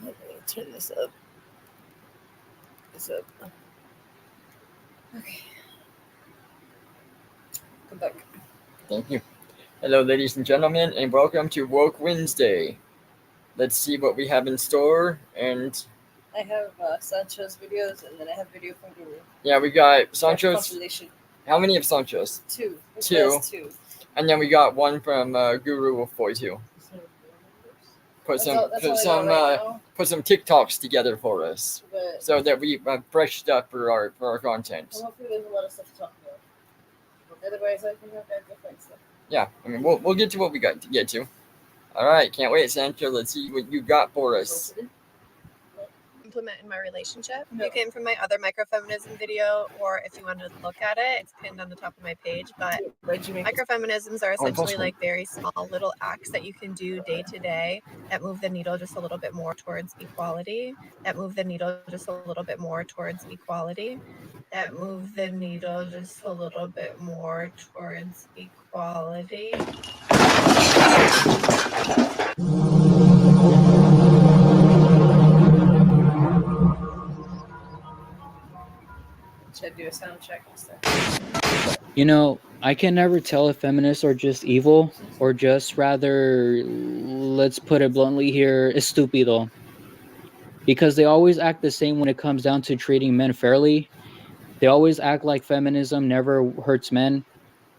me turn this up. This up. Okay. Good luck. Thank you. Hello, ladies and gentlemen, and welcome to Woke Wednesday. Let's see what we have in store. And I have Sancho's videos, and then I have video from Guru. yeah, we got Sancho's. Compilation. How many of Sancho's? Two. Two. And then we got one from Guru of 42. Put some TikToks together for us, so that we have fresh stuff for our content. Well, hopefully there's a lot of stuff to talk about. But otherwise, I think I've got different stuff. Yeah, I mean we'll get to what we got to get to. All right, can't wait, Sancho. Let's see what you got for us. Implement in my relationship. You came from my other microfeminism video, or if you want to look at it, it's pinned on the top of my page. But microfeminisms are essentially like very small little acts that you can do day to day that move the needle just a little bit more towards equality. That move the needle just a little bit more towards equality. That move the needle just a little bit more towards equality. Should I do a sound check and stuff? You know, I can never tell if feminists are just evil or just rather, let's put it bluntly here, estúpido. Because they always act the same when it comes down to treating men fairly. They always act like feminism never hurts men.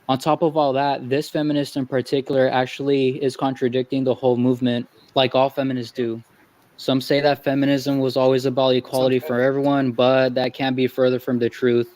On top of all that, this feminist in particular actually is contradicting the whole movement, like all feminists do. Some say that feminism was always about equality for everyone, but that can't be further from the truth.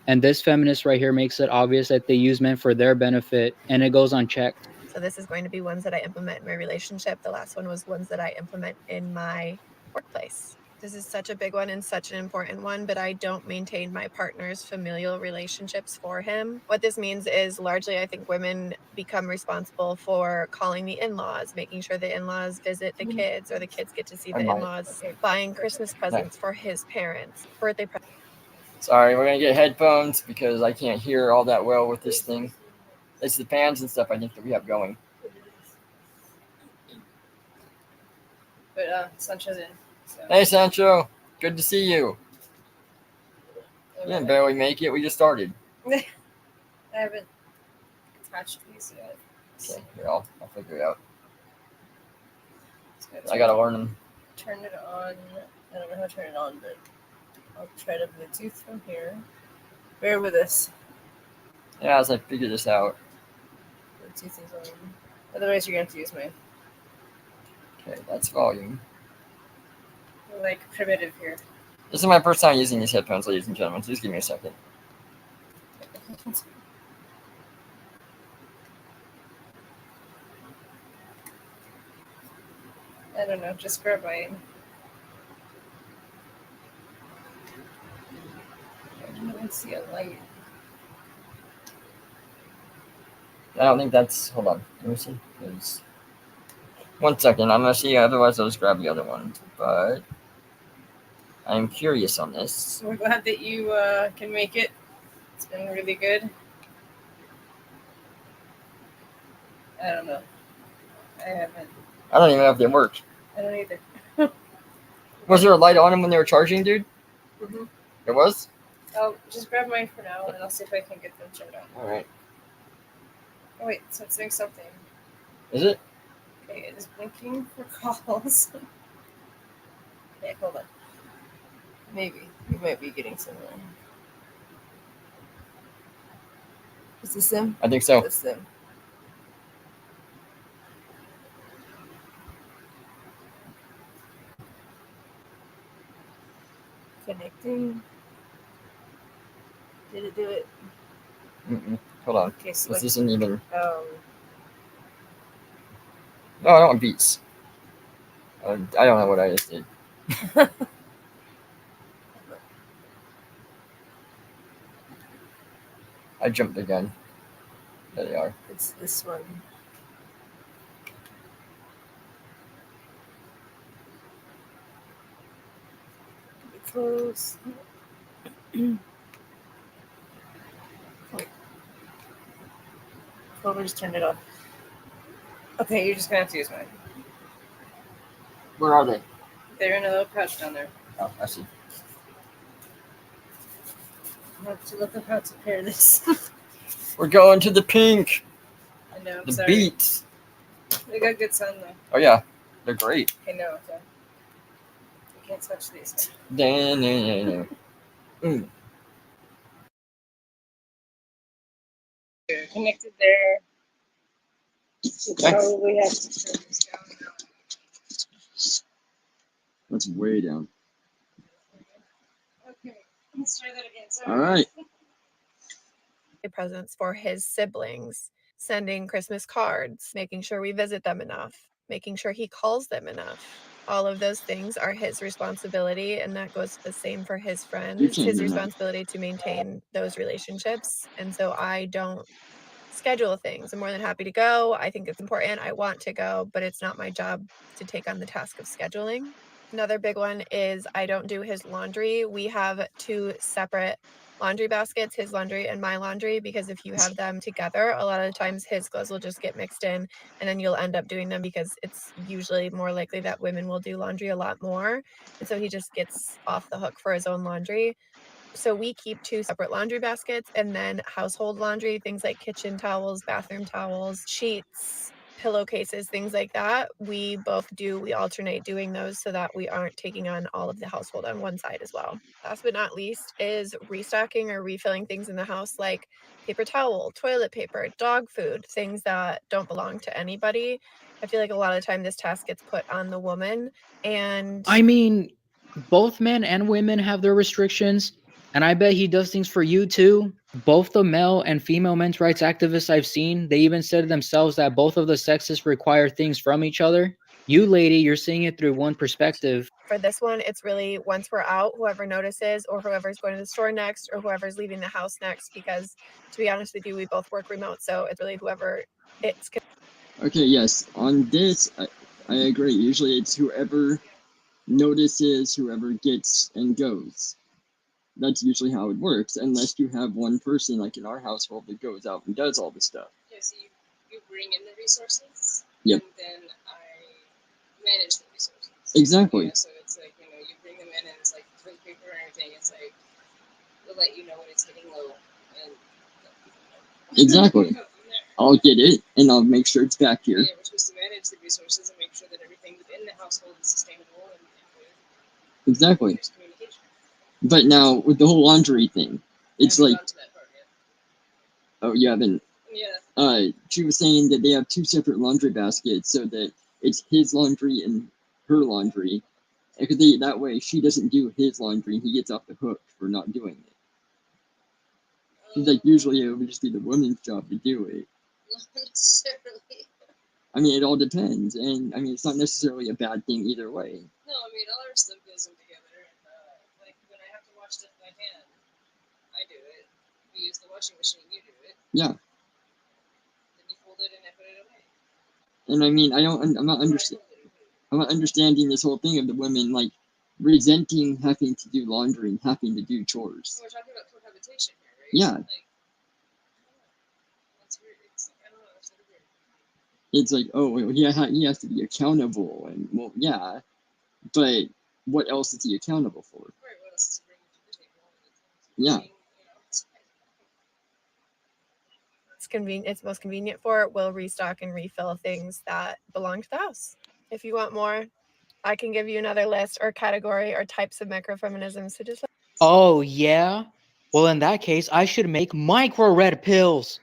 And this feminist right here makes it obvious that they use men for their benefit, and it goes unchecked. So this is going to be ones that I implement in my relationship. The last one was ones that I implement in my workplace. This is such a big one and such an important one, but I don't maintain my partner's familial relationships for him. What this means is largely I think women become responsible for calling the in-laws, making sure the in-laws visit the kids or the kids get to see the in-laws, buying Christmas presents for his parents, birthday presents. Sorry, we're going to get headphones because I can't hear all that well with this thing. It's the fans and stuff I think that we have going. But Sancho's in. So. Hey, Sancho. Good to see you. You didn't barely make it. We just started. I haven't attached these yet. Okay, here, I'll figure it out. I got to learn them. Turn it on. I don't know how to turn it on, but I'll try to Bluetooth from here. Bear with us. Yeah, as I figure this out. Bluetooth is on. Otherwise, you're going to have to use mine. Okay, that's volume. We're like primitive here. This is my first time using these headphones, ladies and gentlemen. Just give me a second. I don't know. Just grab mine. I don't see a light. I don't think that's... Hold on. Let me see. There's... 1 second. I'm going to see. Otherwise, I'll just grab the other one. But I'm curious on this. We're glad that you can make it. It's been really good. I don't know. I haven't. I don't even know if they work. I don't either. Was there a light on them when they were charging, dude? Mm-hmm. There was? I'll just grab mine for now, and I'll see if I can get them turned on. All right. Oh, wait. So it's doing something. Is it? Okay, it is blinking for calls. Okay, hold on. Maybe. We might be getting somewhere. Is this them? I think so. That's them. Connecting. Did it do it? Mm-mm. Hold on. Okay, so This isn't even... No, I don't want beats. I don't know what I just did. I jumped again. There they are. It's this one. Get close. Wait. Clover just turned it off. Okay, you're just gonna have to use mine. Where are they? They're in a little pouch down there. Oh, I see. I'll have to look up how to pair this. We're going to the pink. I know, I'm The sorry. Beats. They got good sound though. Oh yeah, they're great. Okay, no, okay. You can't touch these. No. They're connected there. You probably have to turn this down now. That's way down. Okay, let's try that again. Sorry. All right. Presents for his siblings, sending Christmas cards, making sure we visit them enough, making sure he calls them enough. All of those things are his responsibility, and that goes the same for his friends. It's his responsibility to maintain those relationships, and so I don't schedule things. I'm more than happy to go. I think it's important. I want to go, but it's not my job to take on the task of scheduling. Another big one is I don't do his laundry. We have 2 separate laundry baskets, his laundry and my laundry, because if you have them together, a lot of the times his clothes will just get mixed in and then you'll end up doing them because it's usually more likely that women will do laundry a lot more. And so he just gets off the hook for his own laundry. So we keep 2 separate laundry baskets, and then household laundry, things like kitchen towels, bathroom towels, sheets, pillowcases, things like that. We both do, we alternate doing those so that we aren't taking on all of the household on one side as well. Last but not least is restocking or refilling things in the house like paper towel, toilet paper, dog food, things that don't belong to anybody. I feel like a lot of the time this task gets put on the woman. And I mean, both men and women have their restrictions, and I bet he does things for you too. Both the male and female men's rights activists I've seen, they even said themselves that both of the sexes require things from each other. You, lady, you're seeing it through one perspective. For this one, it's really once we're out, whoever notices or whoever's going to the store next or whoever's leaving the house next, because to be honest with you, we both work remote. So it's really whoever it's. Okay, yes. On this, I agree. Usually it's whoever notices, whoever gets and goes. That's usually how it works, unless you have one person, like in our household, that goes out and does all the stuff. Yeah, so you bring in the resources. Yep. And then I manage the resources. Exactly. Yeah, so it's like, you bring them in and it's like toilet paper and everything. It's like, we'll let you know when it's hitting low. And exactly. I'll get it, and I'll make sure it's back here. Yeah, we're supposed to manage the resources and make sure that everything within the household is sustainable and good. Exactly. There's communication. But now, with the whole laundry thing, it's like... Gone to that part yet. Oh, you haven't? Yeah. She was saying that they have 2 separate laundry baskets, so that it's his laundry and her laundry. Because that way, she doesn't do his laundry, and he gets off the hook for not doing it. She's like, usually it would just be the woman's job to do it. Not necessarily. I mean, it all depends, and I mean, it's not necessarily a bad thing either way. No, I mean, all our stuff goes in together, and like when I have to wash stuff by hand, I do it. We use the washing machine, you do it. Yeah. Then you fold it and I put it away. And I mean, I'm not understanding this whole thing of the women like resenting having to do laundry and having to do chores. We're talking about cohabitation here, right? Yeah. Like, that's weird. It's like, I don't know, that's sort of weird. It's like, oh, well, he has to be accountable, and well, yeah, but what else is he accountable for? Right, what else is he bringing to the table? Yeah. It's convenient. It's most convenient for it. We'll restock and refill things that belong to the house. If you want more, I can give you another list or category or types of microfeminism. So just. Oh, yeah? Well, in that case, I should make micro red pills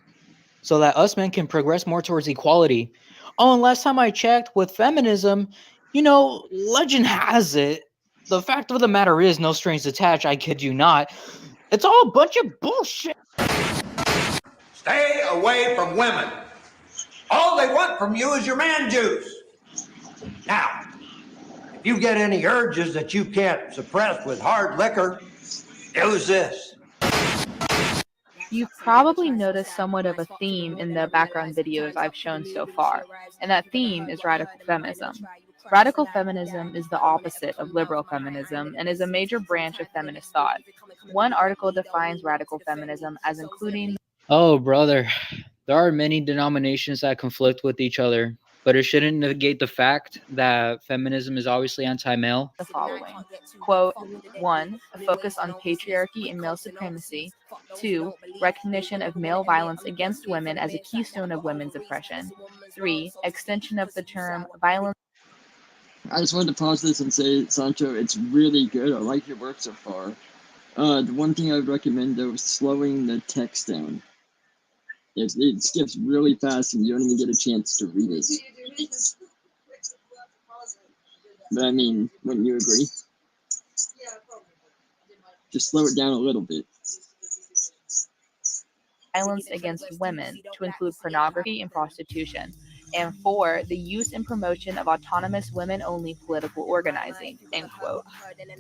so that us men can progress more towards equality. Oh, and last time I checked with feminism, legend has it, the fact of the matter is no strings attached, I kid you not. It's all a bunch of bullshit. Stay away from women. All they want from you is your man juice. Now, if you get any urges that you can't suppress with hard liquor, use this. You've probably noticed somewhat of a theme in the background videos I've shown so far, and that theme is radical feminism. Radical feminism is the opposite of liberal feminism and is a major branch of feminist thought. One article defines radical feminism as including... Oh, brother, there are many denominations that conflict with each other, but it shouldn't negate the fact that feminism is obviously anti-male. The following. Quote, 1. A focus on patriarchy and male supremacy. 2. Recognition of male violence against women as a keystone of women's oppression. 3. Extension of the term violence. I just wanted to pause this and say, Sancho, it's really good. I like your work so far. The one thing I would recommend, though, is slowing the text down. It skips really fast and you don't even get a chance to read it. But I mean, wouldn't you agree? Just slow it down a little bit. Violence against women, to include pornography and prostitution. And 4, the use and promotion of autonomous women-only political organizing, end quote.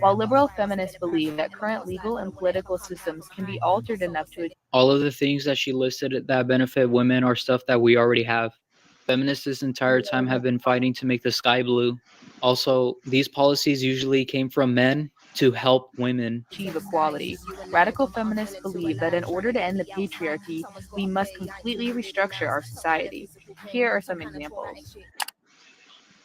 While liberal feminists believe that current legal and political systems can be altered enough to... All of the things that she listed that benefit women are stuff that we already have. Feminists this entire time have been fighting to make the sky blue. Also, these policies usually came from men to help women achieve equality. Radical feminists believe that in order to end the patriarchy, we must completely restructure our society. Here are some examples.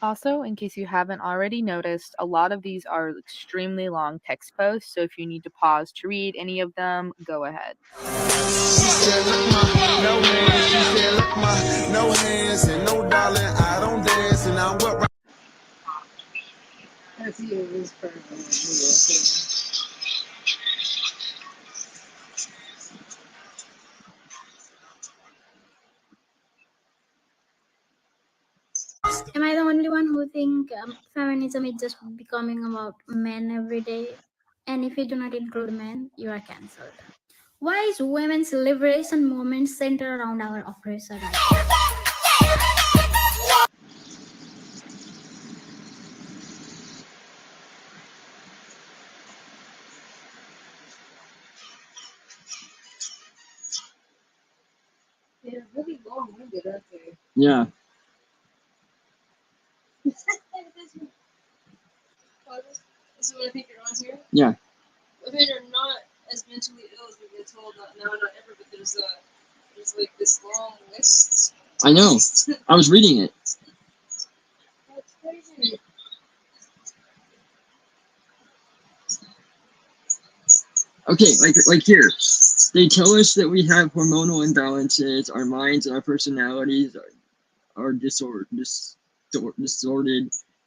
Also, in case you haven't already noticed, a lot of these are extremely long text posts, so if you need to pause to read any of them, go ahead. She said, look, ma, no hands. She said, look, ma, no hands and no darling. I don't dance and I'm what. Am I the only one who think feminism is just becoming about men every day? And if you do not include men, you are cancelled. Why is women's liberation movement centered around our oppressor? They're really long-winded, aren't they? Yeah. This is what I think you're on here? Yeah. Women are not as mentally ill as we get told, not ever, but there's like this long list. I know. I was reading it. That's crazy. Okay, like here. They tell us that we have hormonal imbalances, our minds and our personalities are distorted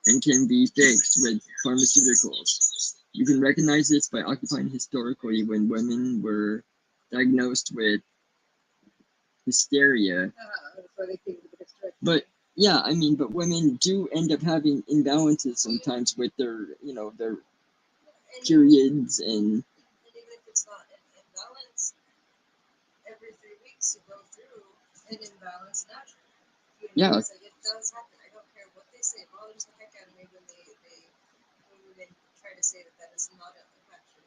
and can be fixed with pharmaceuticals. You can recognize this by occupying historically when women were diagnosed with hysteria. But yeah, I mean, but women do end up having imbalances sometimes with their periods and. Even if it's not an imbalance, every 3 weeks you go through an imbalance naturally. Yeah. Like it does happen. I don't care what they say. It bothers the heck out of me when women try to say that is not a factor.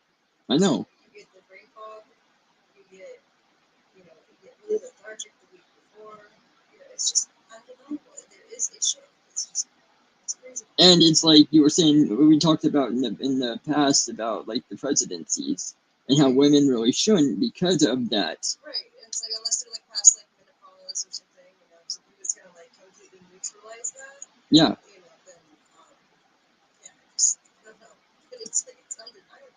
I know. You get the brain fog. You get really lethargic the week before. It's just undeniable. There is a shift. It's crazy. And it's like you were saying, we talked about in the past about like the presidencies and how women really shouldn't because of that. Right. It's like unless they're like past like menopause or something, something that's gonna like completely neutralize that. Yeah. Then yeah, just don't know. But it's undeniable.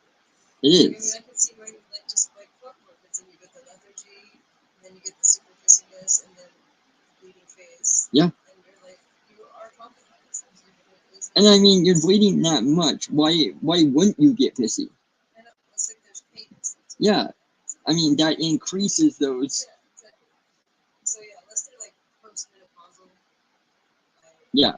It is. I can see why like just like clockwork. It's you get the lethargy, and then you get the super pissiness, and then the bleeding face. Yeah. And you're like, you are compromised. And I mean, you're bleeding that much. Why wouldn't you get pissy? I know. It's like there's pain. Yeah. I mean, that increases those. Yeah, exactly. So yeah, unless they're like postmenopausal. Yeah.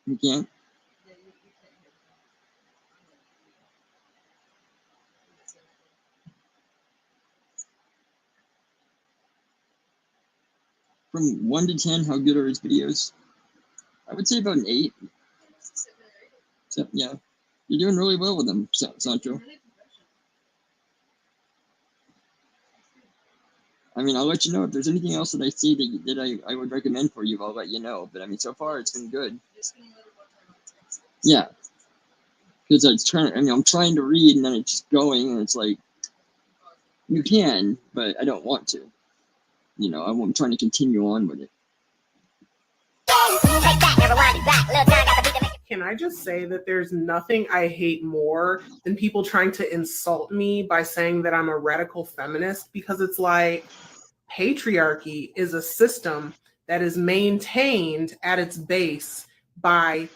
You can't? Yeah, you can't hear me. From 1 to 10, how good are his videos? I would say about an 8. 7 or 8. So, yeah. You're doing really well with them, Sancho. I mean, I'll let you know if there's anything else that I see that I would recommend for you. I'll let you know. But I mean, so far it's been good. Yeah. Because I'm trying to read, and then it's just going, and it's like, you can, but I don't want to. I'm trying to continue on with it. Can I just say that there's nothing I hate more than people trying to insult me by saying that I'm a radical feminist, because it's like patriarchy is a system that is maintained at its base by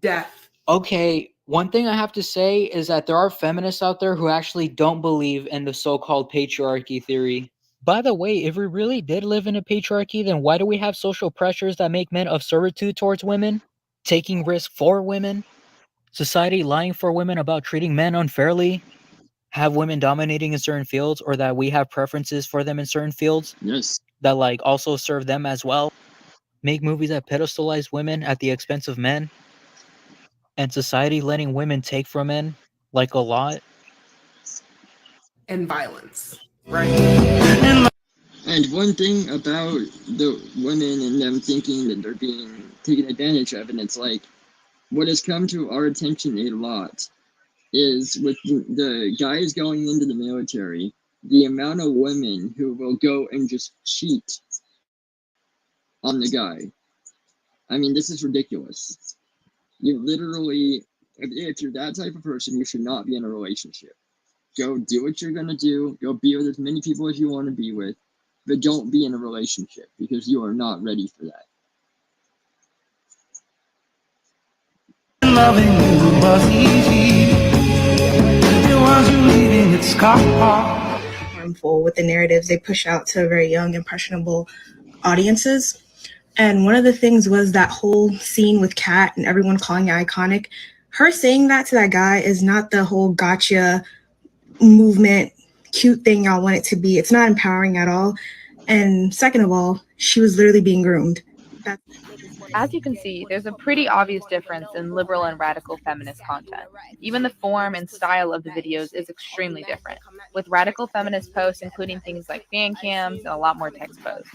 death. Okay, one thing I have to say is that there are feminists out there who actually don't believe in the so-called patriarchy theory. By the way, if we really did live in a patriarchy, then why do we have social pressures that make men of servitude towards women? Taking risk for women? Society lying for women about treating men unfairly? Have women dominating in certain fields, or that we have preferences for them in certain fields? Yes. That also serve them as well? Make movies that pedestalize women at the expense of men? And society letting women take from men a lot? And violence, right? And one thing about the women and them thinking that they're being taken advantage of, and it's like, what has come to our attention a lot is with the guys going into the military, the amount of women who will go and just cheat on the guy. I mean, this is ridiculous. You literally, if you're that type of person, you should not be in a relationship. Go do what you're going to do. Go be with as many people as you want to be with. But don't be in a relationship, because you are not ready for that. Loving you was easy. It was you leaving it scarred. Harmful with the narratives they push out to very young, impressionable audiences. And one of the things was that whole scene with Kat and everyone calling it iconic. Her saying that to that guy is not the whole gotcha movement, cute thing y'all want it to be. It's not empowering at all. And second of all, she was literally being groomed. As you can see, there's a pretty obvious difference in liberal and radical feminist content. Even the form and style of the videos is extremely different, with radical feminist posts including things like fan cams and a lot more text posts.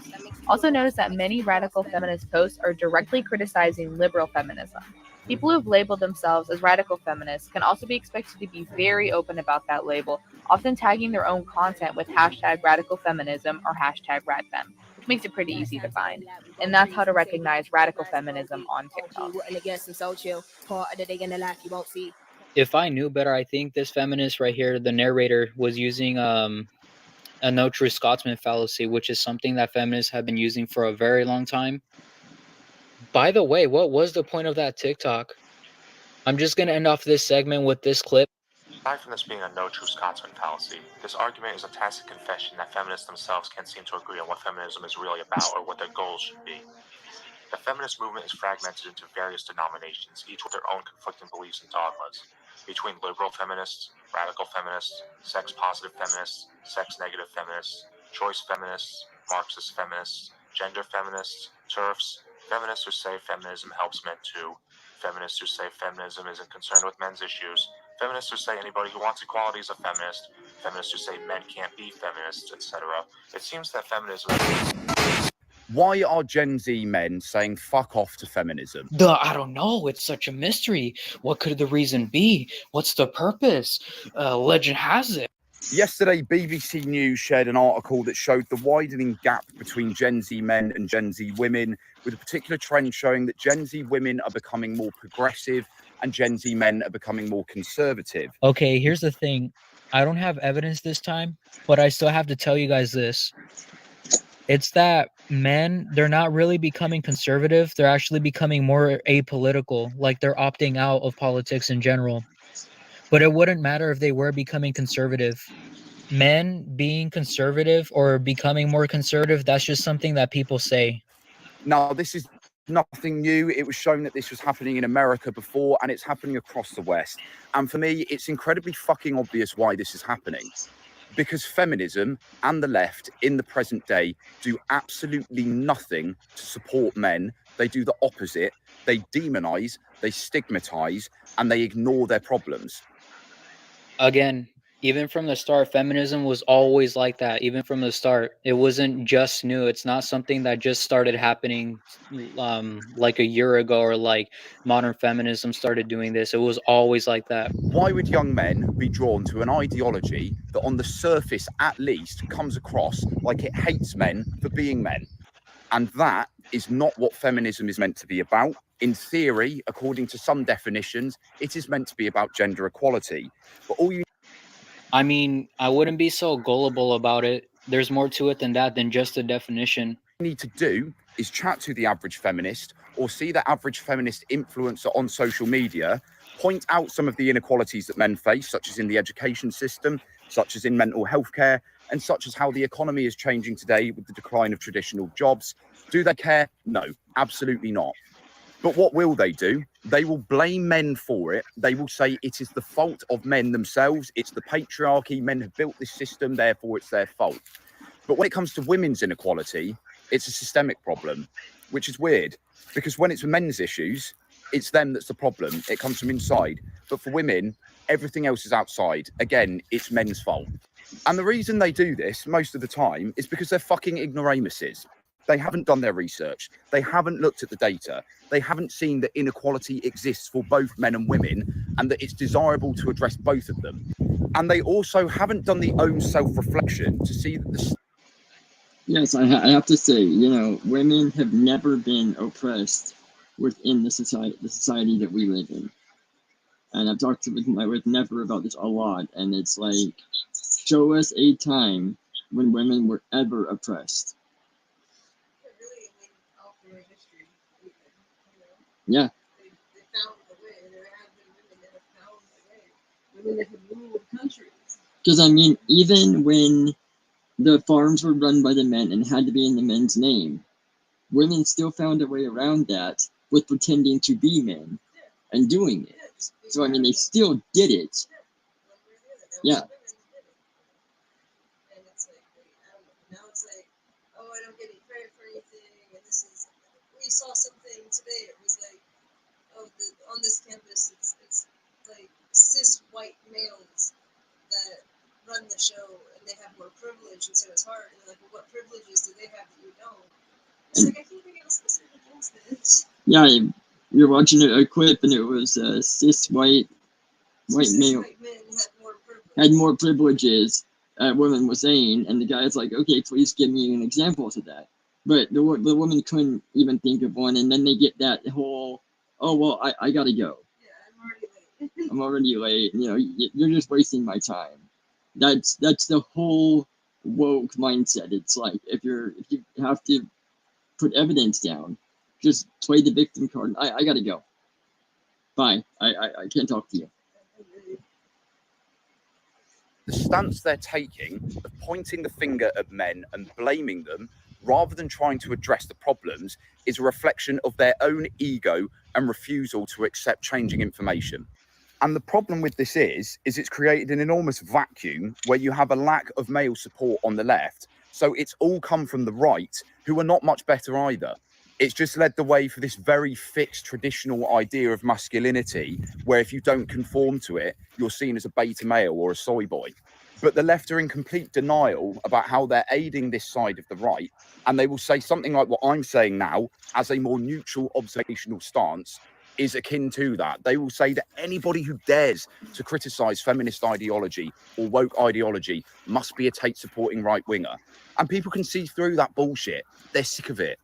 Also notice that many radical feminist posts are directly criticizing liberal feminism. People who have labeled themselves as radical feminists can also be expected to be very open about that label, often tagging their own content with hashtag radical feminism or hashtag radfem, which makes it pretty easy to find. And that's how to recognize radical feminism on TikTok. If I knew better, I think this feminist right here, the narrator, was using a no true Scotsman fallacy, which is something that feminists have been using for a very long time. By the way, what was the point of that TikTok? I'm just going to end off this segment with this clip. Aside from this being a no true Scotsman fallacy, this argument is a tacit confession that feminists themselves can't seem to agree on what feminism is really about or what their goals should be. The feminist movement is fragmented into various denominations, each with their own conflicting beliefs and dogmas. Between liberal feminists, radical feminists, sex-positive feminists, sex-negative feminists, choice feminists, Marxist feminists, gender feminists, TERFs, feminists who say feminism helps men too, feminists who say feminism isn't concerned with men's issues, feminists who say anybody who wants equality is a feminist, feminists who say men can't be feminists, etc. It seems that feminism... Why are Gen Z men saying fuck off to feminism? I don't know. It's such a mystery. What could the reason be? What's the purpose? Legend has it. Yesterday, BBC News shared an article that showed the widening gap between Gen Z men and Gen Z women, with a particular trend showing that Gen Z women are becoming more progressive and Gen Z men are becoming more conservative. Okay, here's the thing. I don't have evidence this time, but I still have to tell you guys this. It's that men, they're not really becoming conservative. They're actually becoming more apolitical, like they're opting out of politics in general. But it wouldn't matter if they were becoming conservative. Men being conservative or becoming more conservative, that's just something that people say. Now, this is nothing new. It was shown that this was happening in America before, and it's happening across the West. And for me, it's incredibly fucking obvious why this is happening. Because feminism and the left in the present day do absolutely nothing to support men. They do the opposite. They demonize, they stigmatize, and they ignore their problems. Again, Even from the start, feminism was always like that. Even from the start, it wasn't just new. It's not something that just started happening like a year ago, or like modern feminism started doing this. It was always like that. Why would young men be drawn to an ideology that on the surface at least comes across like it hates men for being men? And that is not what feminism is meant to be about. In theory, according to some definitions, it is meant to be about gender equality. But all you I mean, I wouldn't be so gullible about it. There's more to it than that, than just a definition. need to do is chat to the average feminist or see the average feminist influencer on social media, point out some of the inequalities that men face, such as in the education system, such as in mental health care, and such as how the economy is changing today with the decline of traditional jobs. Do they care? No, absolutely not. But what will they do? They will blame men for it. They will say it is the fault of men themselves. It's the patriarchy. Men have built this system, therefore it's their fault. But when it comes to women's inequality, it's a systemic problem, which is weird because when it's men's issues, it's them that's the problem. It comes from inside. But for women, everything else is outside. Again, it's men's fault. And the reason they do this most of the time is because they're fucking ignoramuses. They haven't done their research. They haven't looked at the data. They haven't seen that inequality exists for both men and women and that it's desirable to address both of them. And they also haven't done the own self-reflection to see that the Yes, I have to say, you know, women have never been oppressed within the society that we live in. And I've talked with Never about this a lot, and it's like, show us a time when women were ever oppressed. Really, I mean, all through history, even, you know. Yeah. They found a way. There have been women that have found a way. Women that have ruled countries. Because, I mean, even when the farms were run by the men and had to be in the men's name, women still found a way around that with pretending to be men and doing it. So, I mean, they still did it. Yeah. And it's like, I don't know, now it's like, oh, I don't get any credit for anything, and this is, we saw something today, it was like, oh, on this campus, it's like cis white males that run the show, and they have more privilege, and so it's hard, and like, well, what privileges do they have that you don't? It's like, I can't think of a specific instance. Yeah, you're watching a clip, and it was cis white male had more privileges. Woman was saying, and the guy's like, "Okay, please give me an example to that." But the woman couldn't even think of one, and then they get that whole, "Oh well, I gotta go. Yeah, I'm already late. I'm already late. You know, you're just wasting my time." That's the whole woke mindset. It's like if you have to put evidence down, just play the victim card. I gotta go. Bye. I can't talk to you. The stance they're taking of pointing the finger at men and blaming them rather than trying to address the problems is a reflection of their own ego and refusal to accept changing information. And the problem with this is it's created an enormous vacuum where you have a lack of male support on the left. So it's all come from the right, who are not much better either. It's just led the way for this very fixed traditional idea of masculinity, where if you don't conform to it, you're seen as a beta male or a soy boy. But the left are in complete denial about how they're aiding this side of the right. And they will say something like what I'm saying now as a more neutral observational stance is akin to that. They will say that anybody who dares to criticize feminist ideology or woke ideology must be a Tate supporting right winger. And people can see through that bullshit. They're sick of it.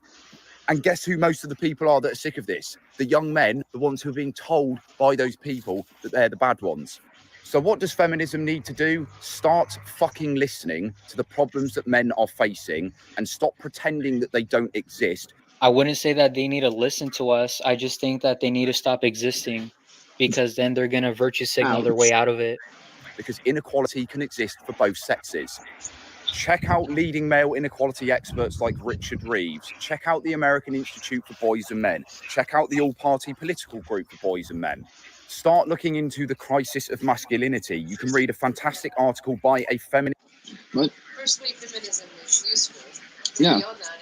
And guess who most of the people are that are sick of this? The young men, the ones who are being told by those people that they're the bad ones. So what does feminism need to do? Start fucking listening to the problems that men are facing and stop pretending that they don't exist. I wouldn't say that they need to listen to us. I just think that they need to stop existing, because then they're going to virtue signal their way out of it. Because inequality can exist for both sexes. Check out leading male inequality experts like Richard Reeves. Check out the American Institute for Boys and Men. Check out the all-party political group for boys and men. Start looking into the crisis of masculinity. You can read a fantastic article by a feminist. Personally, feminism is useful. Yeah. Beyond that,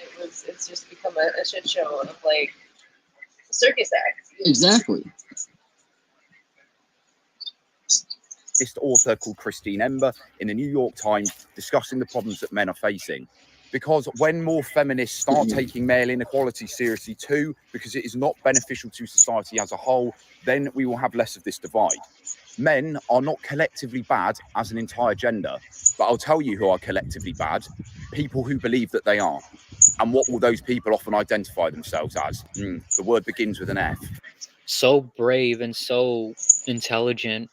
it's just become a shit show of like a circus act. Exactly. feminist author called Christine Ember in the New York Times discussing the problems that men are facing. Because when more feminists start taking male inequality seriously too, because it is not beneficial to society as a whole, then we will have less of this divide. Men are not collectively bad as an entire gender, but I'll tell you who are collectively bad: people who believe that they are. And what will those people often identify themselves as? The word begins with an F. So brave and so intelligent.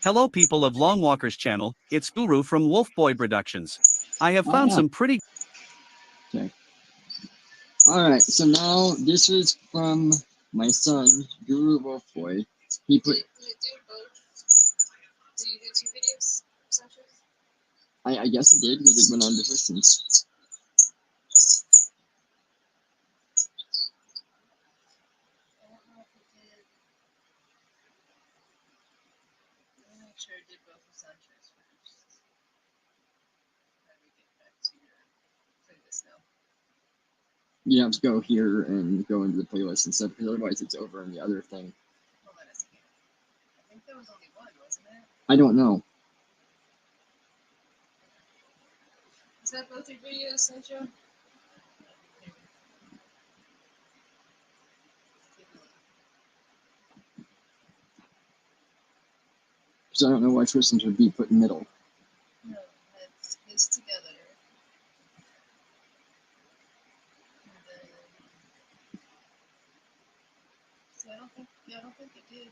Hello people of LongWalker's channel, it's Guru from Wolfboy Productions. I have found some pretty... Okay. Alright, so now this is from my son, Guru Wolfboy. He put... Do you do both? Do you do 2 videos, Sanchez? I guess it did, because it went on to distance. I don't know if it did. I'm not sure it did both of Sanchez first. Let me get back to your playlist now. You have to go here and go into the playlist and stuff, because otherwise it's over in the other thing. Hold on a second. I think there was only one, wasn't it? I don't know. Is that both your videos, Sancho? Because I don't know why Tristan's would be put in middle. No, that's this together. And then, so I don't think it did.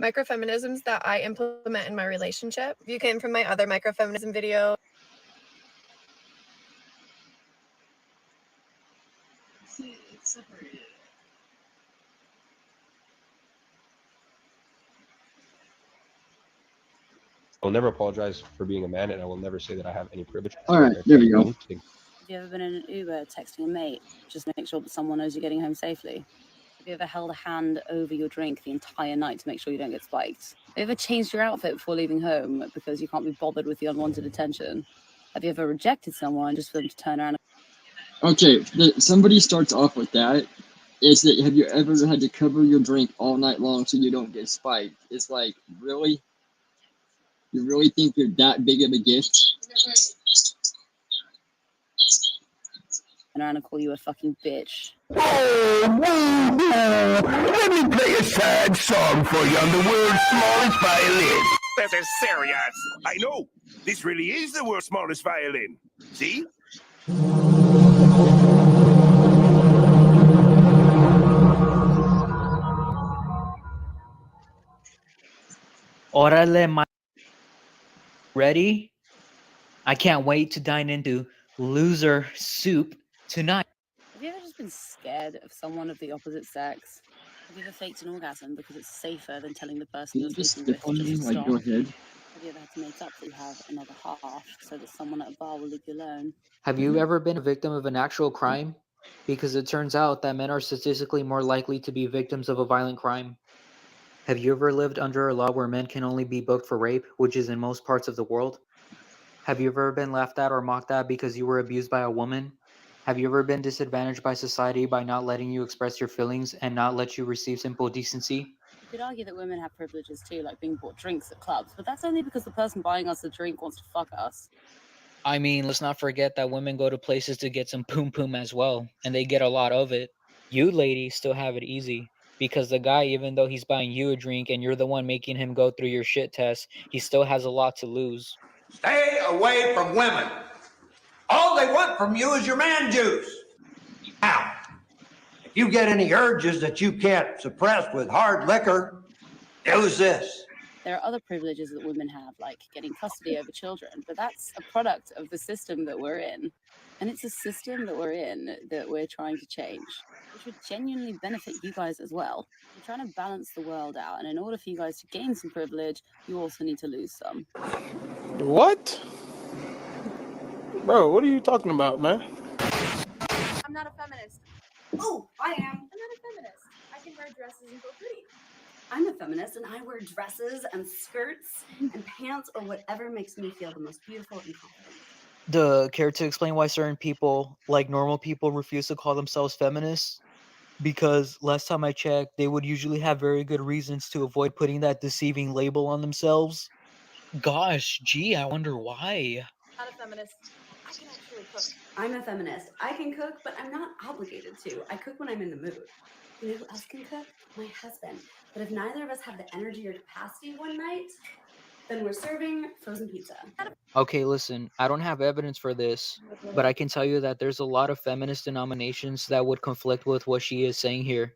Microfeminisms that I implement in my relationship. If you came from my other microfeminism video, See, it's separated. I will never apologize for being a man, and I will never say that I have any privilege. All right, there we go. Have you ever been in an Uber texting a mate just to make sure that someone knows you're getting home safely? Have you ever held a hand over your drink the entire night to make sure you don't get spiked? Have you ever changed your outfit before leaving home because you can't be bothered with the unwanted attention? Have you ever rejected someone just for them to turn around? Okay, somebody starts off with that. Is that, have you ever had to cover your drink all night long so you don't get spiked? It's like, really? You really think you're that big of a gift? Turn around and call you a fucking bitch. Let me play a sad song for you on the world's smallest violin. This is serious. I know. This really is the world's smallest violin. See? Orale, my... Ready? I can't wait to dine into loser soup tonight. Have you ever just been scared of someone of the opposite sex? Have you ever faked an orgasm because it's safer than telling the person you're Just sleeping skip with on to me, just like, stop? go ahead. Have you ever had to make up that you have another half so that someone at a bar will leave you alone? Have you ever been a victim of an actual crime? Because it turns out that men are statistically more likely to be victims of a violent crime. Have you ever lived under a law where men can only be booked for rape, which is in most parts of the world? Have you ever been laughed at or mocked at because you were abused by a woman? Have you ever been disadvantaged by society by not letting you express your feelings and not let you receive simple decency? You could argue that women have privileges too, like being bought drinks at clubs, but that's only because the person buying us the drink wants to fuck us. I mean, let's not forget that women go to places to get some poom poom as well, and they get a lot of it. You ladies still have it easy, because the guy, even though he's buying you a drink and you're the one making him go through your shit test, he still has a lot to lose. Stay away from women. All they want from you is your man juice. Now, if you get any urges that you can't suppress with hard liquor, use this. There are other privileges that women have, like getting custody over children, but that's a product of the system that we're in. And it's a system that we're in that we're trying to change, which would genuinely benefit you guys as well. We're trying to balance the world out, and in order for you guys to gain some privilege, you also need to lose some. What? Bro, what are you talking about, man? I'm not a feminist. Oh, I am. I'm not a feminist. I can wear dresses and feel pretty. I'm a feminist and I wear dresses and skirts and pants or whatever makes me feel the most beautiful and confident. Care to explain why certain people, like normal people, refuse to call themselves feminists? Because last time I checked, they would usually have very good reasons to avoid putting that deceiving label on themselves. Gosh, gee, I wonder why. Not a feminist. I can actually cook. I'm a feminist. I can cook, but I'm not obligated to. I cook when I'm in the mood. You know who else can cook? My husband. But if neither of us have the energy or capacity one night, then we're serving frozen pizza. Okay, listen, I don't have evidence for this, but I can tell you that there's a lot of feminist denominations that would conflict with what she is saying here.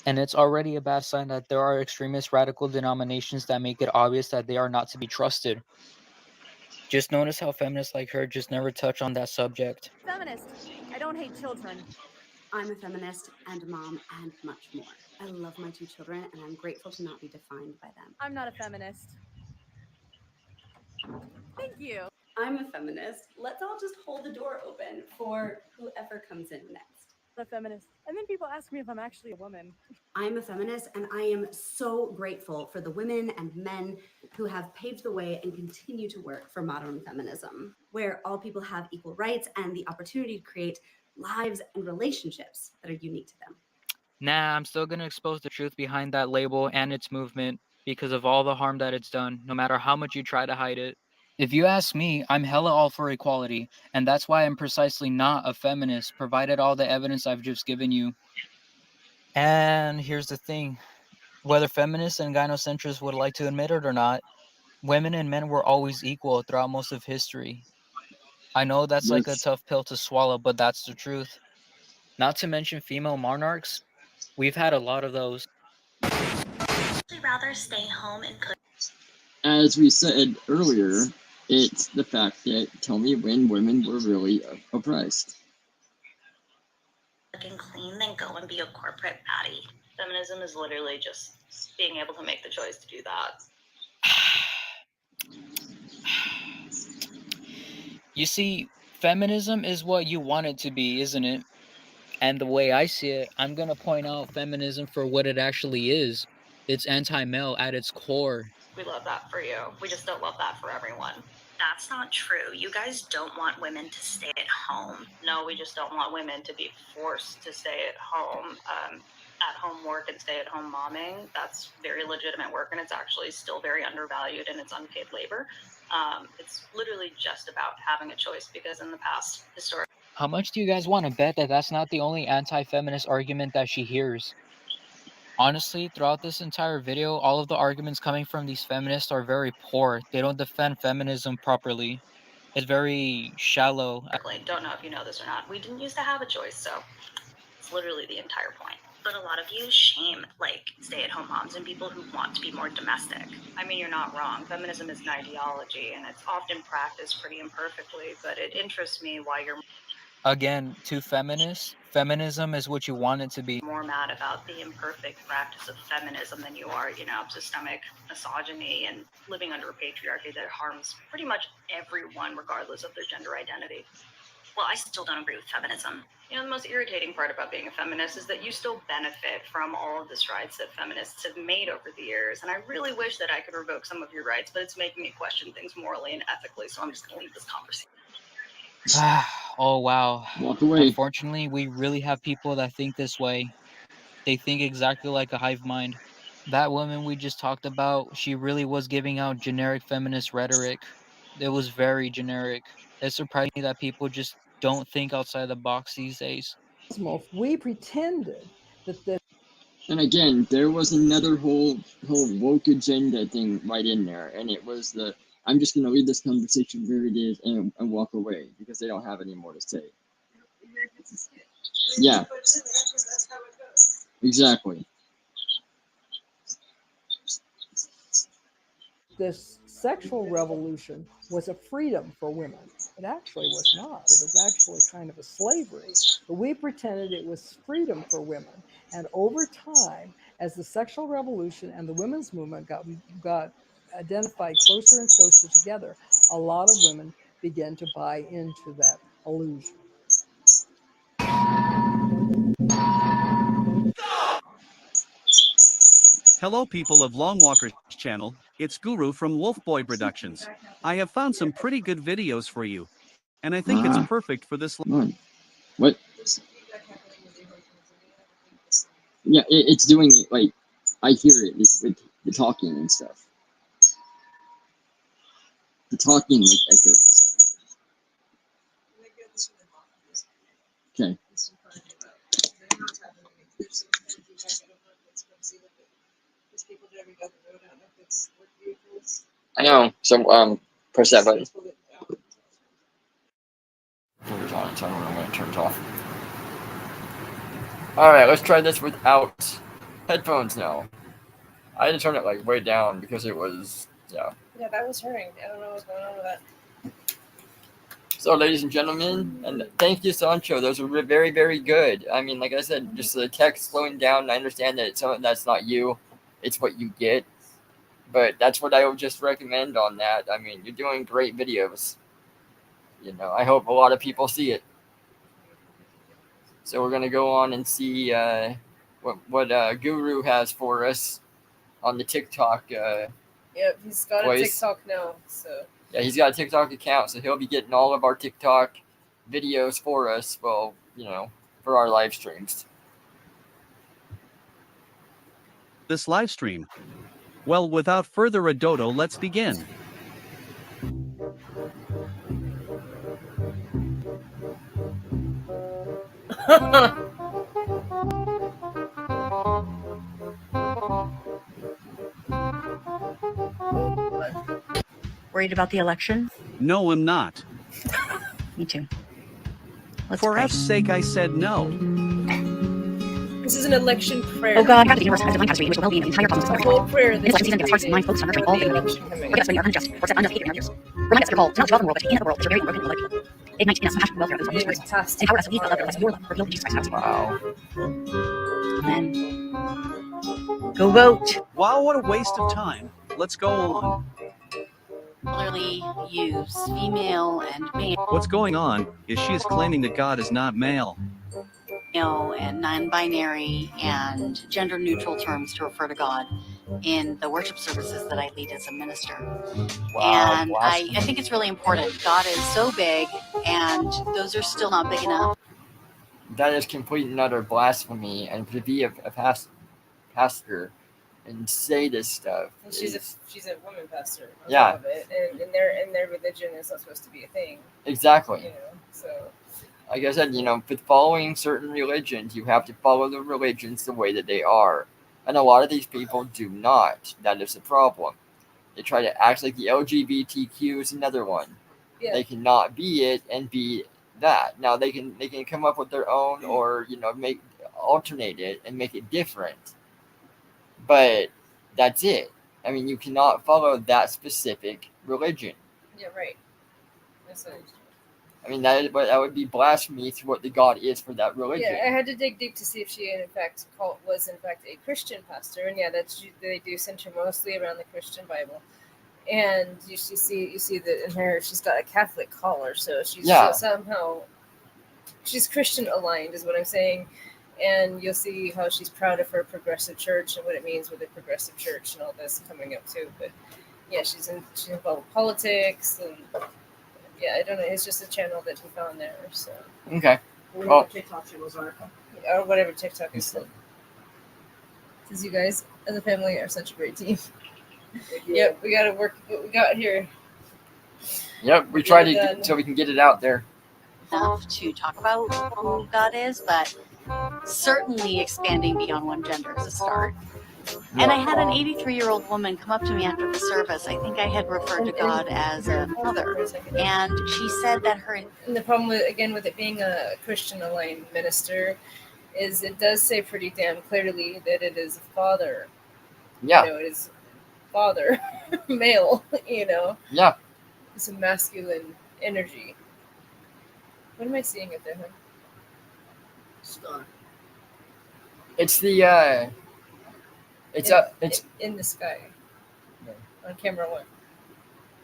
And it's already a bad sign that there are extremist radical denominations that make it obvious that they are not to be trusted. Just notice how feminists like her just never touch on that subject. Feminist. I don't hate children. I'm a feminist and a mom and much more. I love my 2 children and I'm grateful to not be defined by them. I'm not a feminist. Thank you. I'm a feminist. Let's all just hold the door open for whoever comes in next. A feminist. And then people ask me if I'm actually a woman. I'm a feminist and I am so grateful for the women and men who have paved the way and continue to work for modern feminism, where all people have equal rights and the opportunity to create lives and relationships that are unique to them. Nah, I'm still gonna expose the truth behind that label and its movement because of all the harm that it's done, no matter how much you try to hide it. If you ask me, I'm hella all for equality, and that's why I'm precisely not a feminist, provided all the evidence I've just given you. And here's the thing. Whether feminists and gynocentrists would like to admit it or not, women and men were always equal throughout most of history. I know that's like a tough pill to swallow, but that's the truth. Not to mention female monarchs. We've had a lot of those. I'd rather stay home and cook. As we said earlier, it's the fact that tell me when women were really oppressed. And clean than go and be a corporate baddie. Feminism is literally just being able to make the choice to do that. You see, feminism is what you want it to be, isn't it? And the way I see it, I'm going to point out feminism for what it actually is. It's anti-male at its core. We love that for you. We just don't love that for everyone. That's not true. You guys don't want women to stay at home. No, we just don't want women to be forced to stay at home. At-home work and stay-at-home momming, that's very legitimate work, and it's actually still very undervalued and it's unpaid labor. It's literally just about having a choice, because in the past, historically... How much do you guys want to bet that that's not the only anti-feminist argument that she hears? Honestly, throughout this entire video, all of the arguments coming from these feminists are very poor. They don't defend feminism properly. It's very shallow. Don't know if you know this or not. We didn't used to have a choice, so it's literally the entire point. But a lot of you shame, like, stay-at-home moms and people who want to be more domestic. I mean, you're not wrong. Feminism is an ideology, and it's often practiced pretty imperfectly, but it interests me why you're... Again, to feminists, feminism is what you want it to be. More mad about the imperfect practice of feminism than you are, systemic misogyny and living under a patriarchy that harms pretty much everyone, regardless of their gender identity. Well, I still don't agree with feminism. The most irritating part about being a feminist is that you still benefit from all of the strides that feminists have made over the years. And I really wish that I could revoke some of your rights, but it's making me question things morally and ethically, so I'm just going to leave this conversation. Oh, wow. Walk away. Unfortunately, we really have people that think this way. They think exactly like a hive mind. That woman we just talked about, she really was giving out generic feminist rhetoric. It was very generic. It's surprising that people just don't think outside the box these days. We pretended that the... And again, there was another whole woke agenda thing right in there, and it was the I'm just going to leave this conversation where it is and walk away because they don't have any more to say. Yeah. Exactly. This sexual revolution was a freedom for women. It actually was not. It was actually kind of a slavery. But we pretended it was freedom for women. And over time, as the sexual revolution and the women's movement got identified closer and closer together, a lot of women began to buy into that illusion. Hello people of LongWalker's channel, it's Guru from Wolfboy Productions. I have found some pretty good videos for you, and I think it's perfect for this. What? Yeah, it's doing it, like, I hear it with the talking and stuff. The talking, like, echoes. Okay. I know, so, press that button. Turns on, so I don't know when it turns off. Alright, let's try this without headphones now. I had to turn it, like, way down because it was, yeah. Yeah, that was hurting. I don't know what's going on with that. So, ladies and gentlemen, and thank you, Sancho. Those were very, very good. I mean, like I said, just the text slowing down. I understand that that's not you; it's what you get. But that's what I would just recommend on that. I mean, you're doing great videos. You know, I hope a lot of people see it. So we're gonna go on and see what Guru has for us on the TikTok. Yep, he's got a TikTok now, so. Yeah, he's got a TikTok account, so he'll be getting all of our TikTok videos for us. Well, you know, for our live streams. This live stream. Well, without further ado, let's begin. Worried about the election? No, I'm not. Me too. For F's sake, I said no. This is an election prayer. Oh God, God, the universe has divine capacity, which will well-being and entire problems. The whole prayer This election season gives hearts and minds focused on nurturing all living beings. Forgive us when we are unjust, or set enough hate in our ears. Remind us of your call to not dwell in the world, but to be in the world, as you're very broken and loved people. Ignite in us passion and welfare of those on this earth. Empower us to lead the love that reflects your love, revealed in Jesus Christ. Wow. Amen. Go vote. Wow, what a waste of time. Let's go on. Regularly use female and male. What's going on is she is claiming that God is not male. And non-binary and gender-neutral terms to refer to God in the worship services that I lead as a minister. Wow, and I think it's really important. God is so big, and those are still not big enough. That is complete and utter blasphemy, and to be a pastor and say this stuff. And she's a woman pastor. On Yeah. top of it. And their religion is not supposed to be a thing. Exactly. You know, so. Like I said, you know, with following certain religions, you have to follow the religions the way that they are. And a lot of these people do not. That is the problem. They try to act like the LGBTQ is another one. Yeah. They cannot be it and be that. Now they can come up with their own, or alternate it and make it different. But that's it. I mean, you cannot follow that specific religion. Yeah, right. That's what I mean, that would be blasphemy to what the God is for that religion. Yeah, I had to dig deep to see if she was in fact a Christian pastor, and yeah, they do center mostly around the Christian Bible. And you see that in her, she's got a Catholic collar, so she's somehow she's Christian aligned, is what I'm saying. And you'll see how she's proud of her progressive church and what it means with a progressive church and all this coming up too. But yeah, she's involved with politics, and yeah, I don't know. It's just a channel that he found there. So okay. Whatever TikTok channels are, or whatever TikTok is. Because you guys, as a family, are such a great team. Yep, we got to work what we got here. Yep, we try to so we can get it out there. Enough to talk about who God is, but certainly expanding beyond one gender is a start. And I had an 83-year-old woman come up to me after the service. I think I had referred to God as a mother. And she said that her... And the problem, with it being a Christian-aligned minister is it does say pretty damn clearly that it is a father. Yeah. You know, it is father, male, you know. Yeah. It's a masculine energy. What am I seeing up there, huh? Star. It's the, it's in the sky. On camera one.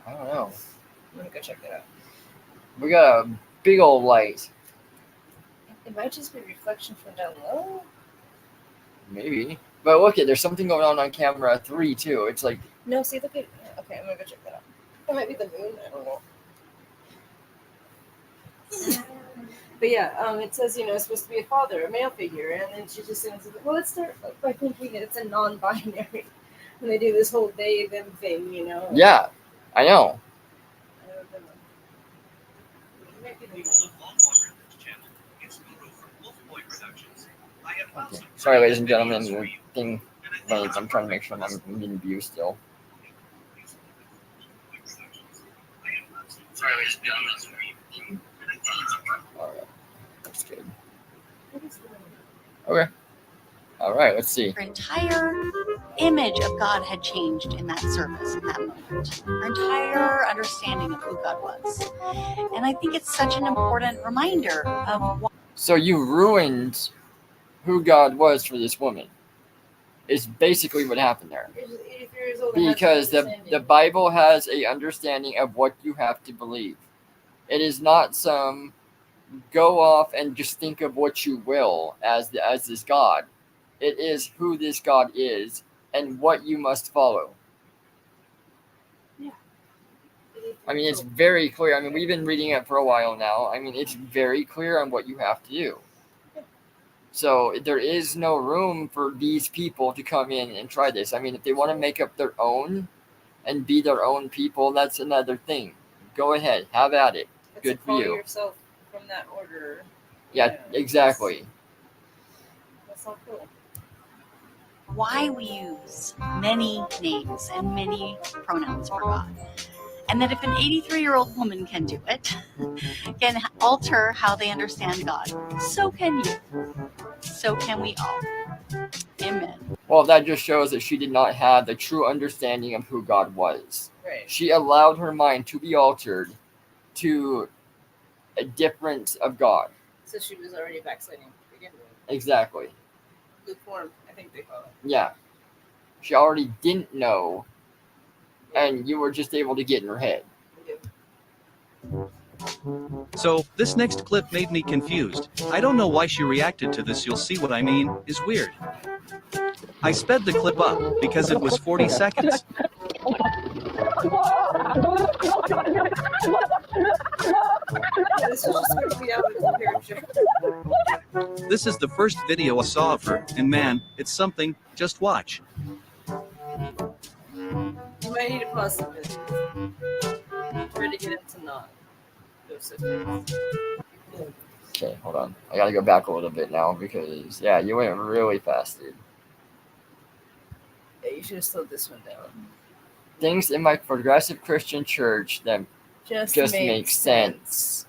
I don't know. I'm gonna go check that out. We got a big old light. It might just be reflection from down low. Maybe. But look, there's something going on camera 3 too. It's like... No, see, look at... Okay, I'm gonna go check that out. It might be the moon, I don't know. But yeah, it says, it's supposed to be a father, a male figure, and then she just says, well, let's start by thinking that it's a non-binary. And they do this whole they, them thing, Yeah, I know. I don't know. Okay. Sorry, ladies and gentlemen, the thing, like, I'm trying to make sure I'm getting views still. Sorry, ladies and gentlemen. Alright, that's good. Okay. Alright, let's see. Her entire image of God had changed in that service, in that moment. Her entire understanding of who God was. And I think it's such an important reminder of why. So you ruined who God was for this woman. Is basically what happened there. Because the Bible has a understanding of what you have to believe. It is not some go off and just think of what you will as this God. It is who this God is and what you must follow. Yeah. I mean, it's very clear. I mean, we've been reading it for a while now. I mean, it's very clear on what you have to do. So there is no room for these people to come in and try this. I mean, if they want to make up their own and be their own people, that's another thing. Go ahead, have at it. Good for you. Yourself from that order. Yeah, exactly. That's not cool. Why we use many names and many pronouns for God. And that if an 83-year-old woman can do it, can alter how they understand God, so can you. So can we all. Amen. Well, that just shows that she did not have the true understanding of who God was. Right. She allowed her mind to be altered to a difference of God. So she was already backsliding to begin with. Exactly. Lukewarm, I think they call it. Yeah. She already didn't know, and you were just able to get in her head. So, this next clip made me confused. I don't know why she reacted to this, you'll see what I mean, is weird. I sped the clip up, because it was 40 seconds. This is the first video I saw of her, and man, it's something, just watch. You might need to pause some business. Try to get him to not go so fast. Okay, hold on. I gotta go back a little bit now because, yeah, you went really fast, dude. Yeah, you should have slowed this one down. Things in my progressive Christian church that just make sense.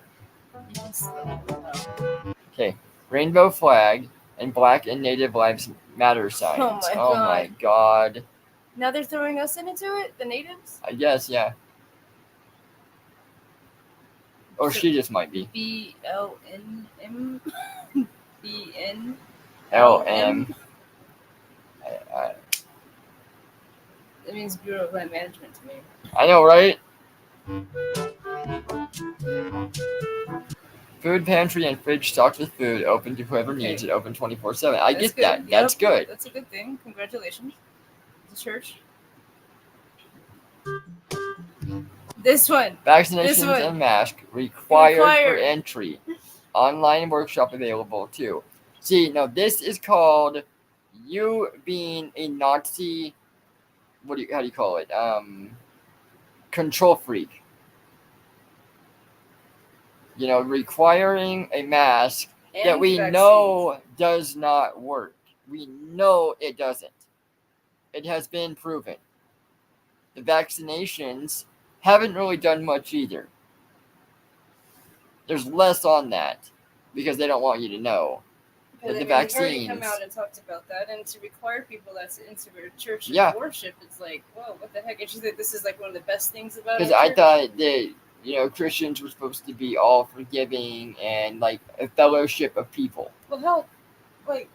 Okay, rainbow flag and Black and Native Lives Matter signs. Oh my god. Now they're throwing us into it? The natives? I guess, yeah. Or she just might be. BLNM? BN? LM. That means Bureau of Land Management to me. I know, right? Food pantry and fridge stocked with food, open to whoever needs it, open 24/7. I get good. that. That's good. That's a good thing. Congratulations. The church. This one. Vaccinations and mask required for entry. Online workshop available too. See, now this is called you being a Nazi. How do you call it? Control freak. You know, requiring a mask that we know does not work. We know it doesn't. It has been proven. The vaccinations haven't really done much either. There's less on that because they don't want you to know. But the vaccines. They've already come out and talked about that, and to require people that's into their church and worship, it's like, whoa, what the heck? And she said this is like one of the best things about it. Because I thought that, you know, Christians were supposed to be all forgiving and like a fellowship of people. Well, hell, like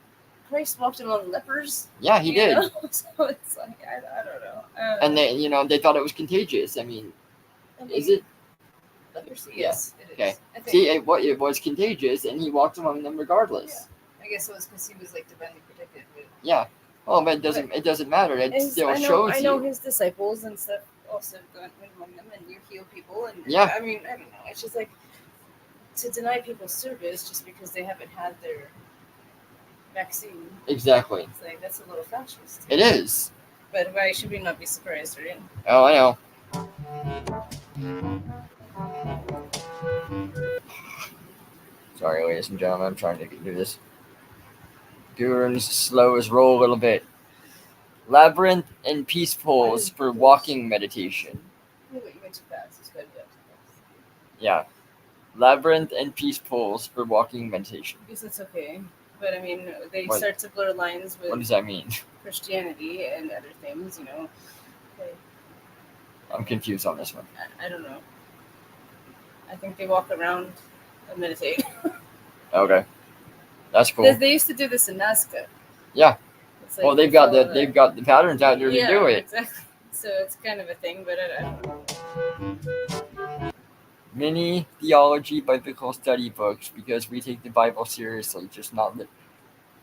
Christ walked among lepers. Yeah, he did. So it's like I don't know. And they, you know, they thought it was contagious. I mean is it? Leprosy, yes, it is. Okay. See, it was contagious, and he walked among them regardless. Yeah. I guess it was because he was like divinely protected. But yeah. Well, but it doesn't matter. It still shows you. I know his disciples and stuff also went among them, and you heal people, and yeah. I mean, I don't know. It's just like to deny people service just because they haven't had their vaccine. Exactly. It's like, that's a little fascist. It is. But why should we not be surprised, right? Oh, I know. Sorry, ladies and gentlemen, I'm trying to do this. Doing slow as roll a little bit. Labyrinth and peacefuls for walking meditation. You went too fast. It's better too fast. Yeah. Labyrinth and peacefuls for walking meditation. Because it's okay. But I mean, they What? start to blur lines with What does that mean? Christianity and other things, I'm confused on this one. I don't know. I think they walk around and meditate. Okay. That's cool. They used to do this in Nazca. Yeah. It's Well, they've got the patterns out there yeah, to do it. Exactly. So it's kind of a thing, but I don't know. Many theology biblical study books because we take the Bible seriously, just not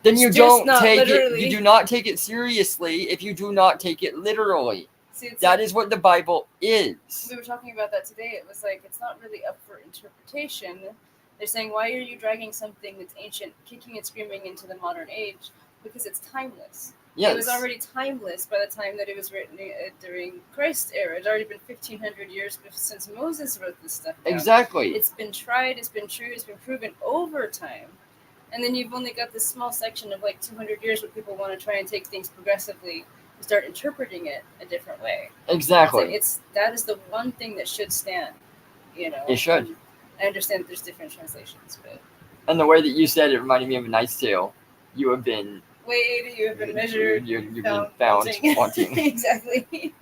then you Just don't not take literally. it. You do not take it seriously if you do not take it literally. See, it's That like- is what the Bible is. We were talking about that today. It was like, it's not really up for interpretation. They're saying, why are you dragging something that's ancient, kicking and screaming into the modern age? Because it's timeless. Yes. It was already timeless by the time that it was written during Christ's era. It's already been 1,500 years since Moses wrote this stuff down. Exactly. It's been tried, it's been true, it's been proven over time. And then you've only got this small section of like 200 years where people want to try and take things progressively and start interpreting it a different way. Exactly. That is the one thing that should stand. It should. And I understand that there's different translations, but And the way that you said it reminded me of a Knight's Tale. You have been weighed, you have been measured, you've been found wanting. Exactly.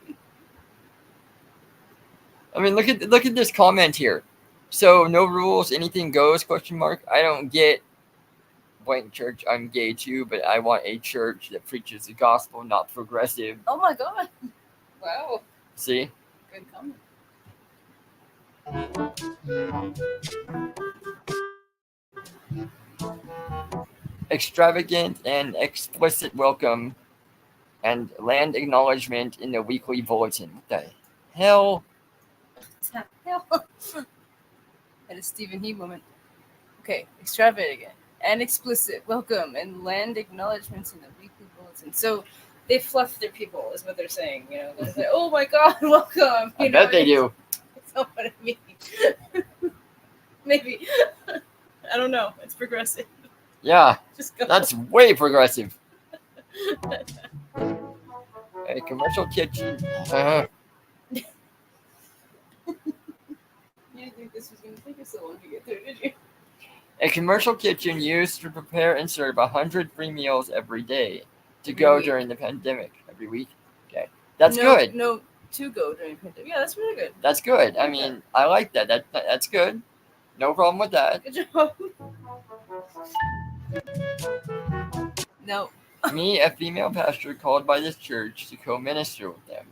I mean, look at this comment here. So no rules, anything goes? ? I don't get blank church. I'm gay too, but I want a church that preaches the gospel, not progressive. Oh my God! Wow. See? Good comment. Extravagant and explicit welcome and land acknowledgement in the weekly bulletin. What the hell? Had a Stephen He moment. Okay, extravagant and explicit welcome and land acknowledgments in the weekly bulletin. So they fluff their people, is what they're saying. They're like, oh my God, welcome. I bet they do. That's not what I mean. Maybe. I don't know. It's progressive. Yeah, Just go. that's way progressive. A commercial kitchen. You didn't think this was going to take us so long to get through, did you? A commercial kitchen used to prepare and serve 100 free meals every day to go week. during the pandemic. Every week? Okay. That's No, good. No, to go during the pandemic. Yeah, that's really good. That's good. I mean, I like that. That's good. No problem with that. Good job. No. Me, a female pastor called by this church to co-minister with them.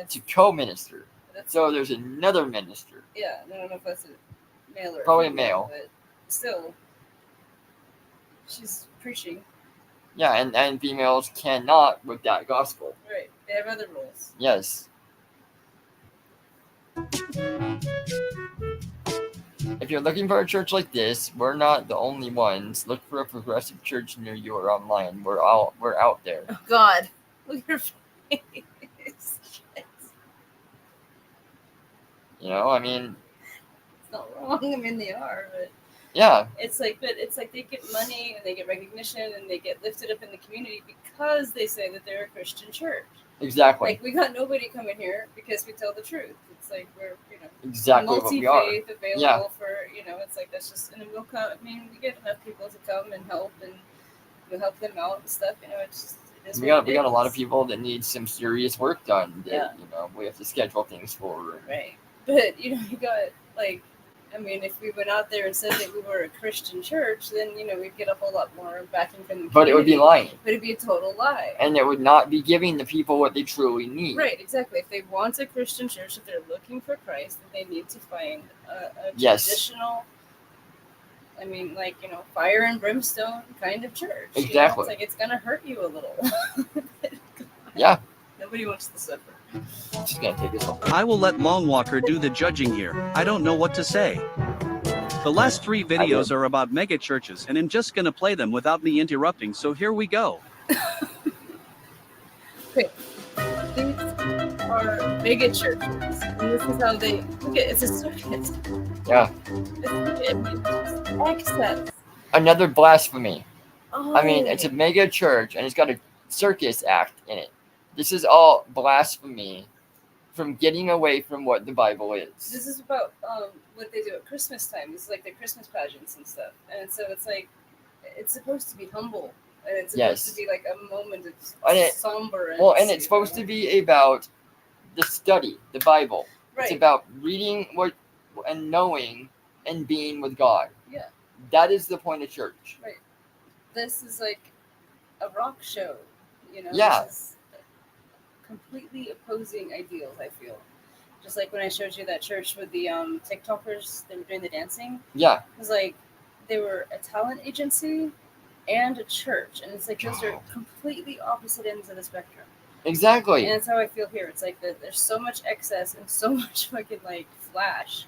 To co-minister. So there's another minister. Yeah, I don't know if that's a male or Probably a female, male. but still, she's preaching. Yeah, and females cannot with that gospel. Right, they have other rules. Yes. If you're looking for a church like this, we're not the only ones. Look for a progressive church near you or online. We're out there. Oh God, look at her face. I mean, It's not wrong. I mean, they are, but yeah. it's like they get money and they get recognition and they get lifted up in the community because they say that they're a Christian church. Exactly. Like, we got nobody coming here because we tell the truth. It's like we're, Exactly what we are. multi-faith available Yeah. for, it's like that's just, and then we'll come. I mean, we get enough people to come and help, and we'll help them out and stuff. It's just, it is We what got a lot is. of people that need some serious work done. That, Yeah. We have to schedule things for. Right. But, you got, like, I mean, if we went out there and said that we were a Christian church, then, we'd get a whole lot more backing from the community. But it would be lying. But it'd be a total lie. And it would not be giving the people what they truly need. Right, exactly. If they want a Christian church, if they're looking for Christ, then they need to find a Yes. traditional, I mean, like, fire and brimstone kind of church. Exactly. It's like, it's going to hurt you a little. Yeah. Nobody wants to suffer. Just gonna take this off. I will let LongWalker do the judging here. I don't know what to say. The last 3 videos are about mega churches, and I'm just gonna play them without me interrupting, so here we go. Okay, these are mega churches, and this is how they look at. It's a circus. Yeah. It's excess. Another blasphemy. I mean, Oh. it's a mega church and it's got a circus act in it. This is all blasphemy from getting away from what the Bible is. This is about what they do at Christmas time. This is like the Christmas pageants and stuff, and so it's like it's supposed to be humble, and it's supposed to be like a moment of somber. And it's supposed to be about the study, the Bible. Right. It's about reading what and knowing and being with God. Yeah. That is the point of church. Right. This is like a rock show, you know. Yeah. This is completely opposing ideals. I feel. Just like when I showed you that church with the TikTokers, they were doing the dancing. Yeah. It was like they were a talent agency and a church, and it's like those are completely opposite ends of the spectrum. Exactly. And that's how I feel here. It's like there's so much excess and so much fucking like flash.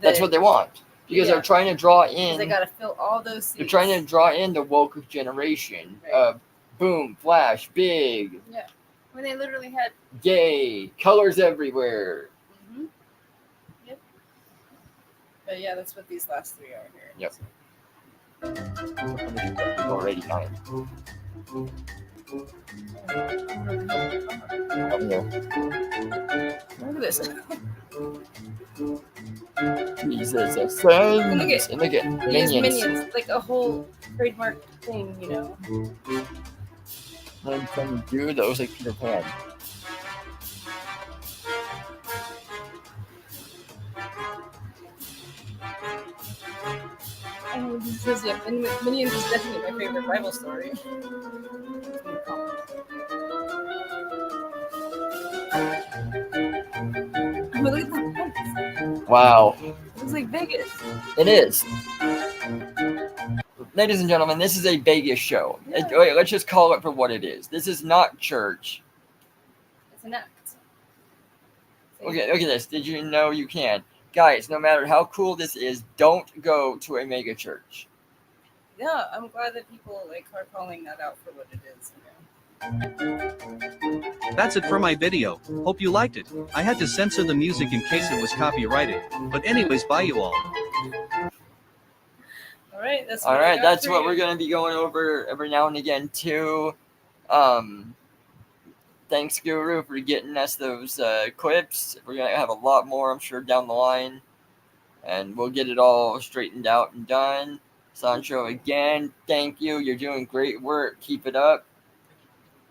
That's what they want. Because they're trying to draw in. They gotta fill all those seats. They're trying to draw in the woke generation of boom, flash, big, Yeah. When they literally had gay, colors everywhere. Mm-hmm. Yep. But yeah, that's what these last 3 are here. Yep. Already 9. Look at this. Jesus ascends. And look at They use minions. minions, like a whole trademark thing, you know. I'm trying to do those like Peter Pan. And this says, yeah, Minions is definitely my favorite Bible story. Oh, look at the Wow. It looks like Vegas. It is. Ladies and gentlemen, this is a Vegas show. Wait, let's just call it for what it is. This is not church. It's an act. Okay, look at this. Did you know you can? Guys, no matter how cool this is, don't go to a mega church. Yeah, I'm glad that people like are calling that out for what it is. That's it for my video. Hope you liked it. I had to censor the music in case it was copyrighted. But anyways, bye you all. Alright, that's what we're gonna be going over every now and again too. Thanks, Guru, for getting us those clips. We're gonna have a lot more, I'm sure, down the line, and we'll get it all straightened out and done. Sancho, again, thank you. You're doing great work. Keep it up.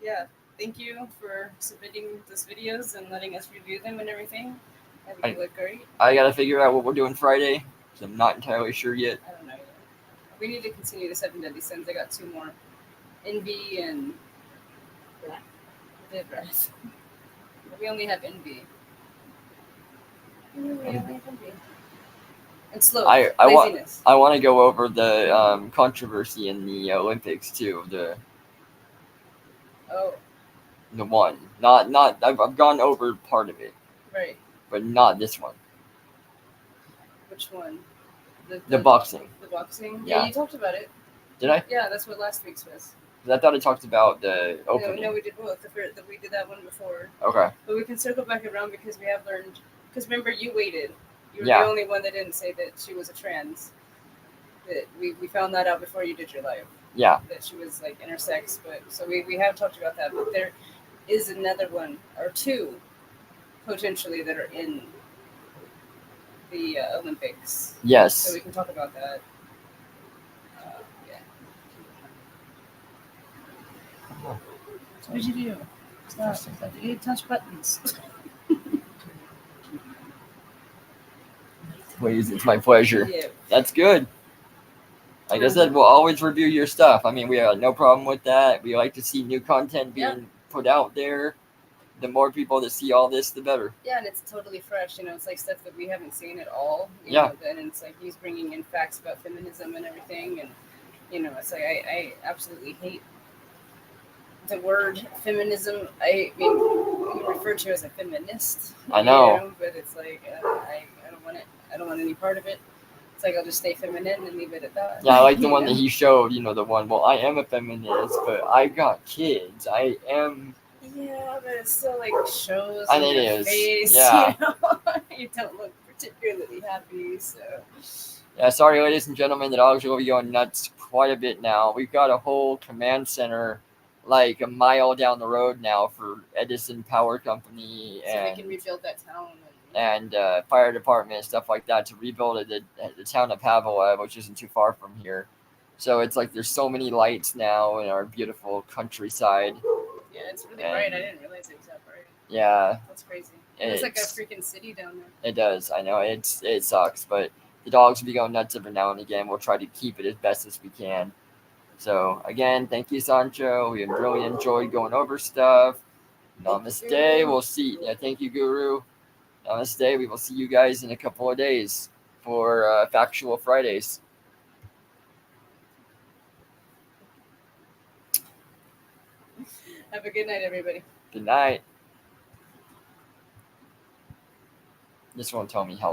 Yeah, thank you for submitting those videos and letting us review them and everything. I think they look great. I gotta figure out what we're doing Friday, because I'm not entirely sure yet. I don't know yet. We need to continue the 7 Deadly Sins. I got 2 more. Envy and Dead Rise. We only have Envy. And slow. I Laziness. want to go over the controversy in the Olympics too. The one, not. I've gone over part of it. Right. But not this one. Which one? The boxing. The boxing. Yeah. Yeah, you talked about it. Did I? Yeah, that's what last week's was. I thought I talked about the opening. No, we did both. We did that one before. Okay. But we can circle back around because we have learned. Because remember, you waited. You were Yeah. the only one that didn't say that she was a trans. That we found that out before you did your live. Yeah. That she was like intersex, but so we have talked about that. But there is another one or 2 potentially that are in the Olympics. Yes. So we can talk about that. Yeah. What did you do? Stop. You touch buttons. Please, it's my pleasure. Yeah. That's good. Like I said, we'll always review your stuff. I mean, we have no problem with that. We like to see new content being put out there. The more people that see all this, the better. Yeah, and it's totally fresh. You know, it's like stuff that we haven't seen at all. You Yeah. know, and it's like he's bringing in facts about feminism and everything. And, you know, it's like I absolutely hate the word feminism. I mean, I'm referred to as a feminist. I know. You know, but it's like, I don't want it. I don't want any part of it. It's like I'll just stay feminine and leave it at that. Yeah, I like the one that he showed. The one. Well, I am a feminist, but I got kids. I am. Yeah, but it still like shows And on it your is. face. Yeah. You don't look particularly happy. So Yeah, sorry, ladies and gentlemen, the dogs will be going nuts quite a bit now. We've got a whole command center like a mile down the road now for Edison Power Company so they and can rebuild that town. and fire department and stuff like that to rebuild it at the town of Pavlov, which isn't too far from here. So it's like there's so many lights now in our beautiful countryside. Yeah, it's really bright. I didn't realize it was that bright. Yeah. That's crazy. It looks like a freaking city down there. It does. I know it sucks, but the dogs will be going nuts every now and again. We'll try to keep it as best as we can. So again, thank you, Sancho. We really enjoyed going over stuff. Namaste. We'll see. Yeah, thank you, Guru. Namaste. We will see you guys in a couple of days for Factual Fridays. Have a good night, everybody. Good night. This won't tell me how long.